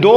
2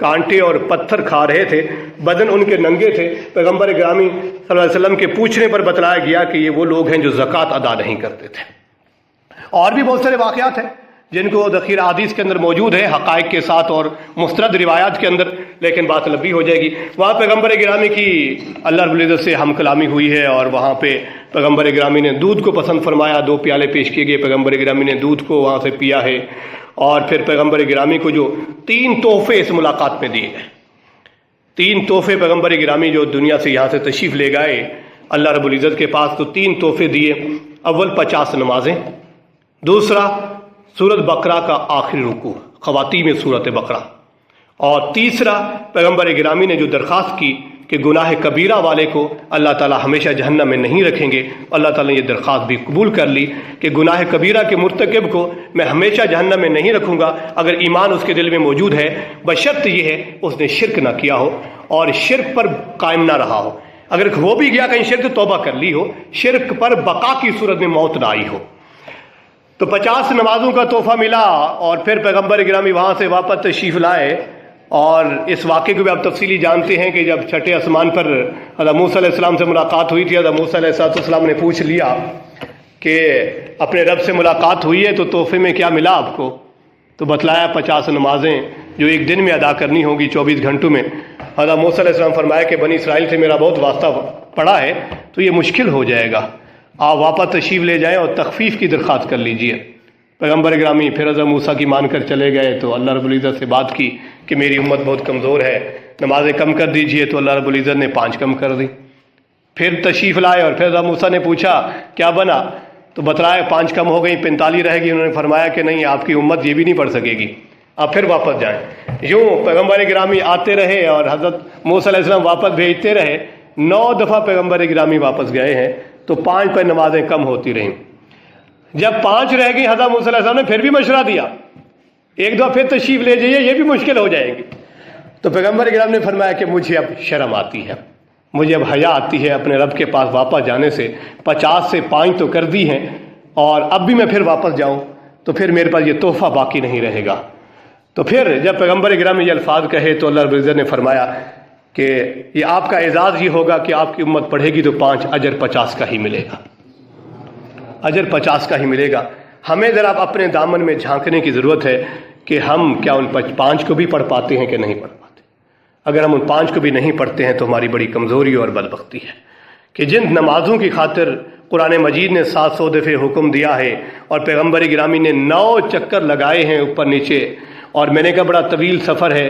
کانٹے اور پتھر کھا رہے تھے، بدن ان کے ننگے تھے۔ پیغمبر گرامی صلی اللہ علیہ وسلم کے پوچھنے پر بتلایا گیا کہ یہ وہ لوگ ہیں جو زکوٰۃ ادا نہیں کرتے تھے۔ اور بھی بہت سارے واقعات ہیں جن کو ذخیرہ حدیث کے اندر موجود ہے، حقائق کے ساتھ اور مستند روایات کے اندر، لیکن بات لمبی ہو جائے گی۔ وہاں پیغمبر گرامی کی اللہ رب العزت سے ہم کلامی ہوئی ہے، اور وہاں پہ پیغمبر گرامی نے دودھ کو پسند فرمایا، 2 پیالے پیش کیے گئے، پیغمبر گرامی نے دودھ کو وہاں سے پیا ہے، اور پھر پیغمبر گرامی کو جو 3 تحفے اس ملاقات میں دیے گئے، 3 تحفے پیغمبر گرامی جو دنیا سے یہاں سے تشریف لے گئے اللہ رب العزت کے پاس، تو 3 تحفے دیے۔ اول 50 نمازیں، دوسرا سورت بقرہ کا آخری رکوع، خواتین میں سورت بقرہ، اور تیسرا پیغمبر گرامی نے جو درخواست کی کہ گناہ کبیرہ والے کو اللہ تعالی ہمیشہ جہنم میں نہیں رکھیں گے، اللہ تعالی نے یہ درخواست بھی قبول کر لی کہ گناہ کبیرہ کے مرتکب کو میں ہمیشہ جہنم میں نہیں رکھوں گا اگر ایمان اس کے دل میں موجود ہے، بشرط یہ ہے اس نے شرک نہ کیا ہو اور شرک پر قائم نہ رہا ہو۔ اگر ہو بھی گیا کہیں شرک، توبہ کر لی ہو، شرک پر بقا کی صورت میں موت نہ آئی ہو۔ تو 50 نمازوں کا تحفہ ملا، اور پھر پیغمبر گرامی وہاں سے واپس تشریف لائے، اور اس واقعے کو بھی آپ تفصیلی جانتے ہیں کہ جب چھٹے آسمان پر حضرت موسیٰ علیہ السلام سے ملاقات ہوئی تھی، حضرت موسیٰ علیہ السلام نے پوچھ لیا کہ اپنے رب سے ملاقات ہوئی ہے تو تحفے میں کیا ملا آپ کو؟ تو بتلایا 50 نمازیں جو ایک دن میں ادا کرنی ہوگی 24 گھنٹوں میں۔ حضرت موسیٰ علیہ السلام فرمایا کہ بنی اسرائیل سے میرا بہت واسطہ پڑا ہے تو یہ مشکل ہو جائے گا، آپ واپس تشریف لے جائیں اور تخفیف کی درخواست کر لیجئے۔ پیغمبر گرامی پھر حضرت موسیٰ کی مان کر چلے گئے، تو اللہ رب العزت سے بات کی کہ میری امت بہت کمزور ہے، نمازیں کم کر دیجئے، تو اللہ رب العزت نے 5 کم کر دی۔ پھر تشریف لائے اور پھر حضرت موسیٰ نے پوچھا کیا بنا، تو بتلایا 5 کم ہو گئی، 45 رہ گئی۔ انہوں نے فرمایا کہ نہیں، آپ کی امت یہ بھی نہیں پڑھ سکے گی، آپ پھر واپس جائیں۔ یوں پیغمبر گرامی آتے رہے اور حضرت موسیٰ علیہ السلام واپس بھیجتے رہے۔ 9 دفعہ پیغمبر گرامی واپس گئے ہیں، تو 5 پر نمازیں کم ہوتی رہیں۔ جب 5 رہ گئی، حضرت موسیٰ علیہ السلام نے پھر بھی مشورہ دیا، ایک دفعہ پھر تشریف لے جائیے، یہ بھی مشکل ہو جائے گی۔ تو پیغمبر کرام نے فرمایا کہ مجھے اب شرم آتی ہے، مجھے اب حیا آتی ہے اپنے رب کے پاس واپس جانے سے، 50 سے 5 تو کر دی ہیں، اور اب بھی میں پھر واپس جاؤں تو پھر میرے پاس یہ تحفہ باقی نہیں رہے گا۔ تو پھر جب پیغمبر کرام نے یہ الفاظ کہے تو اللہ رب العزت نے فرمایا کہ یہ آپ کا اعزاز یہ ہوگا کہ آپ کی امت پڑھے گی تو 5 اجر 50 کا ہی ملے گا، اجر 50 کا ہی ملے گا۔ ہمیں ذرا اپنے دامن میں جھانکنے کی ضرورت ہے کہ ہم کیا ان 5 کو بھی پڑھ پاتے ہیں کہ نہیں پڑھ پاتے۔ اگر ہم ان 5 کو بھی نہیں پڑھتے ہیں تو ہماری بڑی کمزوری اور بدبختی ہے کہ جن نمازوں کی خاطر قرآن مجید نے 700 دفعے حکم دیا ہے اور پیغمبر گرامی نے 9 چکر لگائے ہیں اوپر نیچے، اور میں نے کہا بڑا طویل سفر ہے،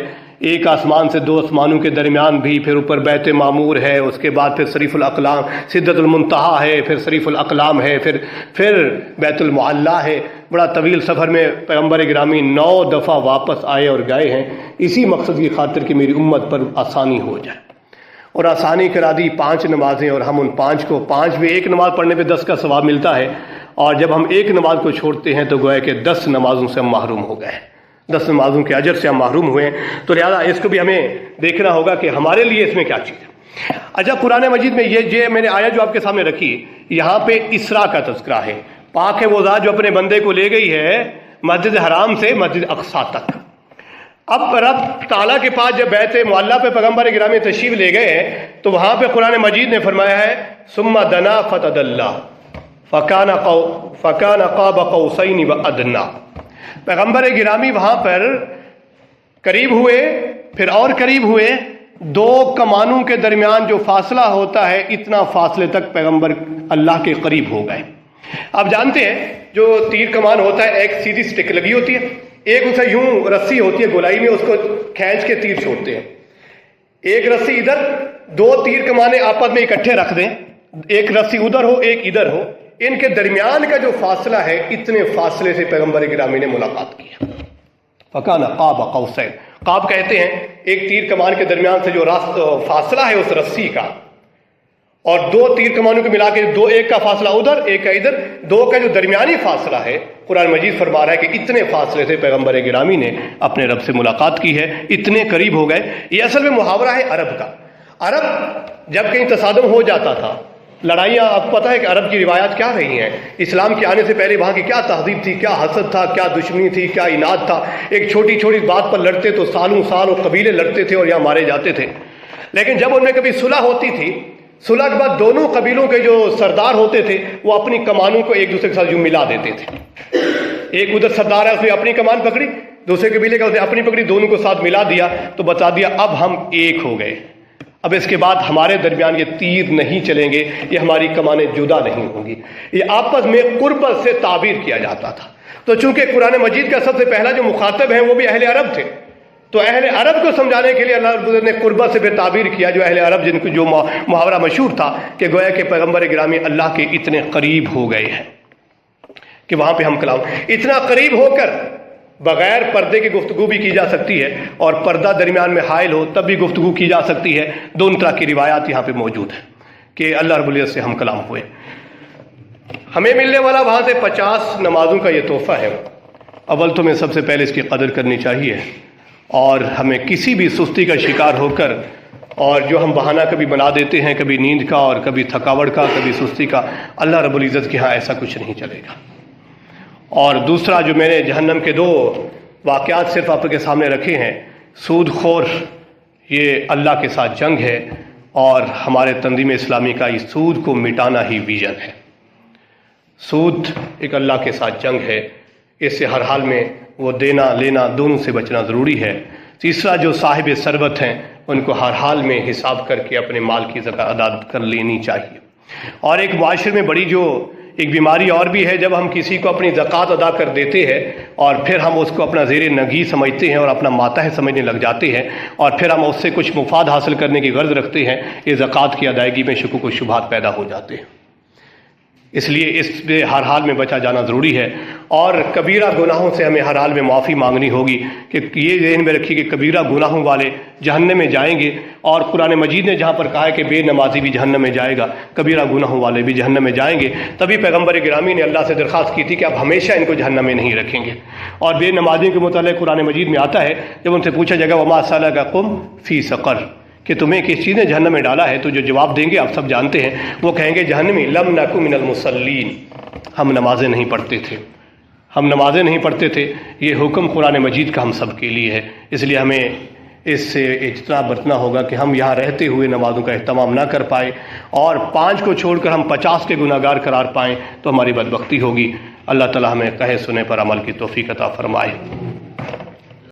ایک آسمان سے 2 آسمانوں کے درمیان بھی، پھر اوپر بیت معمور ہے، اس کے بعد پھر صریف الاقلام سدرۃ المنتہا ہے، پھر صریف الاقلام ہے، پھر بیت المعلی ہے۔ بڑا طویل سفر میں پیغمبر گرامی 9 دفعہ واپس آئے اور گئے ہیں، اسی مقصد کی خاطر کہ میری امت پر آسانی ہو جائے، اور آسانی کرا دی 5 نمازیں، اور ہم ان 5 کو 5 میں ایک نماز پڑھنے پہ 10 کا ثواب ملتا ہے، اور جب ہم ایک نماز کو چھوڑتے ہیں تو گویا کہ 10 نمازوں سے ہم محروم ہو گئے، 10 نمازوں کے اجر سے ہم محروم ہوئے ہیں۔ تو لہذا اس کو بھی ہمیں دیکھنا ہوگا کہ ہمارے لیے اس میں کیا چیز ہے۔ اچھا، قرآن مجید میں یہ میں نے آیت جو آپ کے سامنے رکھی، یہاں پہ اسراء کا تذکرہ ہے۔ پاک ہے وہ ذات جو اپنے بندے کو لے گئی ہے مسجد حرام سے مسجد اقصیٰ تک۔ اب رب تعالیٰ کے پاس جب بیت معلیٰ پہ پیغمبر گرامی تشریف لے گئے ہیں تو وہاں پہ قرآن مجید نے فرمایا ہے ثم دنا فتدلی فکان قاب قوسین وادنی۔ پیغمبر گرامی وہاں پر قریب ہوئے، پھر اور قریب ہوئے، 2 کمانوں کے درمیان جو فاصلہ ہوتا ہے اتنا فاصلے تک پیغمبر اللہ کے قریب ہو گئے۔ آپ جانتے ہیں جو تیر کمان ہوتا ہے، ایک سیدھی سٹک لگی ہوتی ہے، ایک اسے یوں رسی ہوتی ہے گولائی میں، اس کو کھینچ کے تیر چھوڑتے ہیں۔ ایک رسی ادھر، 2 تیر کمانے آپس میں اکٹھے رکھ دیں، ایک رسی ادھر ہو ایک ادھر ہو، ان کے درمیان کا جو فاصلہ ہے اتنے فاصلے سے پیغمبر گرامی نے ملاقات کی ہے۔ فکان قاب قوسین، قاب کہتے ہیں ایک تیر کمان کے درمیان سے جو فاصلہ ہے اس رسی کا، اور 2 تیر کمانوں کو ملا کے ایک کا فاصلہ ادھر ایک کا ادھر، 2 کا جو درمیانی فاصلہ ہے قرآن مجید فرما رہا ہے کہ اتنے فاصلے سے پیغمبر گرامی نے اپنے رب سے ملاقات کی ہے، اتنے قریب ہو گئے۔ یہ اصل میں محاورہ ہے عرب کا۔ عرب جب کہیں تصادم ہو جاتا تھا لڑائیاں آپ کو پتہ ہے کہ عرب کی روایات کیا رہی ہیں، اسلام کے آنے سے پہلے وہاں کی کیا تہذیب تھی، کیا حسد تھا، کیا دشمنی تھی، کیا عناد تھا. ایک چھوٹی چھوٹی بات پر لڑتے تو سالوں سال اور قبیلے لڑتے تھے اور یہاں مارے جاتے تھے. لیکن جب ان میں کبھی صلح ہوتی تھی، صلح کے بعد دونوں قبیلوں کے جو سردار ہوتے تھے وہ اپنی کمانوں کو ایک دوسرے کے ساتھ یوں ملا دیتے تھے. ایک ادھر سردار ہے، اس نے اپنی کمان پکڑی، دوسرے قبیلے کا اس نے اپنی پکڑی، دونوں کو ساتھ ملا دیا تو بتا دیا اب ہم ایک ہو گئے. اب اس کے بعد ہمارے درمیان یہ تیر نہیں چلیں گے، یہ ہماری کمانیں جدا نہیں ہوں گی. یہ آپس میں قربت سے تعبیر کیا جاتا تھا. تو چونکہ قرآن مجید کا سب سے پہلا جو مخاطب ہیں وہ بھی اہل عرب تھے، تو اہل عرب کو سمجھانے کے لیے اللہ رب العزت نے قربت سے پھر تعبیر کیا. جو اہل عرب جن کو جو محاورہ مشہور تھا کہ گویا کہ پیغمبر گرامی اللہ کے اتنے قریب ہو گئے ہیں کہ وہاں پہ ہم کلام اتنا قریب ہو کر بغیر پردے کی گفتگو بھی کی جا سکتی ہے، اور پردہ درمیان میں حائل ہو تب بھی گفتگو کی جا سکتی ہے. دونوں طرح کی روایات یہاں پہ موجود ہیں کہ اللہ رب العزت سے ہم کلام ہوئے. ہمیں ملنے والا وہاں سے 50 نمازوں کا یہ تحفہ ہے. اول تو میں سب سے پہلے اس کی قدر کرنی چاہیے، اور ہمیں کسی بھی سستی کا شکار ہو کر، اور جو ہم بہانہ کبھی بنا دیتے ہیں، کبھی نیند کا اور کبھی تھکاوٹ کا، کبھی سستی کا، اللہ رب العزت کے ہاں ایسا کچھ نہیں چلے گا. اور دوسرا جو میں نے جہنم کے 2 واقعات صرف آپ کے سامنے رکھے ہیں، سود خور یہ اللہ کے ساتھ جنگ ہے، اور ہمارے تنظیم اسلامی کا اس سود کو مٹانا ہی ویژن ہے. سود ایک اللہ کے ساتھ جنگ ہے، اس سے ہر حال میں وہ دینا لینا دونوں سے بچنا ضروری ہے. تیسرا جو صاحب ثروت ہیں ان کو ہر حال میں حساب کر کے اپنے مال کی زکوٰۃ ادا کر لینی چاہیے. اور ایک معاشرے میں بڑی جو ایک بیماری اور بھی ہے، جب ہم کسی کو اپنی زکوٰۃ ادا کر دیتے ہیں اور پھر ہم اس کو اپنا زیر نگی سمجھتے ہیں اور اپنا ماتحت سمجھنے لگ جاتے ہیں، اور پھر ہم اس سے کچھ مفاد حاصل کرنے کی غرض رکھتے ہیں، یہ زکوٰۃ کی ادائیگی میں شکوک و شبہات پیدا ہو جاتے ہیں. اس لیے اس سے ہر حال میں بچا جانا ضروری ہے. اور کبیرہ گناہوں سے ہمیں ہر حال میں معافی مانگنی ہوگی کہ یہ ذہن میں رکھیے کہ کبیرہ گناہوں والے جہنم میں جائیں گے، اور قرآن مجید نے جہاں پر کہا ہے کہ بے نمازی بھی جہنم میں جائے گا، کبیرہ گناہوں والے بھی جہنم میں جائیں گے، تبھی پیغمبر گرامی نے اللہ سے درخواست کی تھی کہ آپ ہمیشہ ان کو جہنم میں نہیں رکھیں گے. اور بے نمازیوں کے متعلق قرآن مجید میں آتا ہے، جب ان سے پوچھا جائے گا وما سلککم فی سقر، کہ تمہیں کس چیز نے جہنم میں ڈالا ہے، تو جو جواب دیں گے آپ سب جانتے ہیں. وہ کہیں گے جہنمی لم نک من المصلین، ہم نمازیں نہیں پڑھتے تھے، ہم نمازیں نہیں پڑھتے تھے. یہ حکم قرآن مجید کا ہم سب کے لیے ہے، اس لیے ہمیں اس سے اجتناب برتنا ہوگا کہ ہم یہاں رہتے ہوئے نمازوں کا اہتمام نہ کر پائے، اور 5 کو چھوڑ کر ہم 50 کے گناہ گار قرار پائیں تو ہماری بدبختی ہوگی. اللہ تعالی ہمیں کہے سنے پر عمل کی توفیق عطا فرمائے.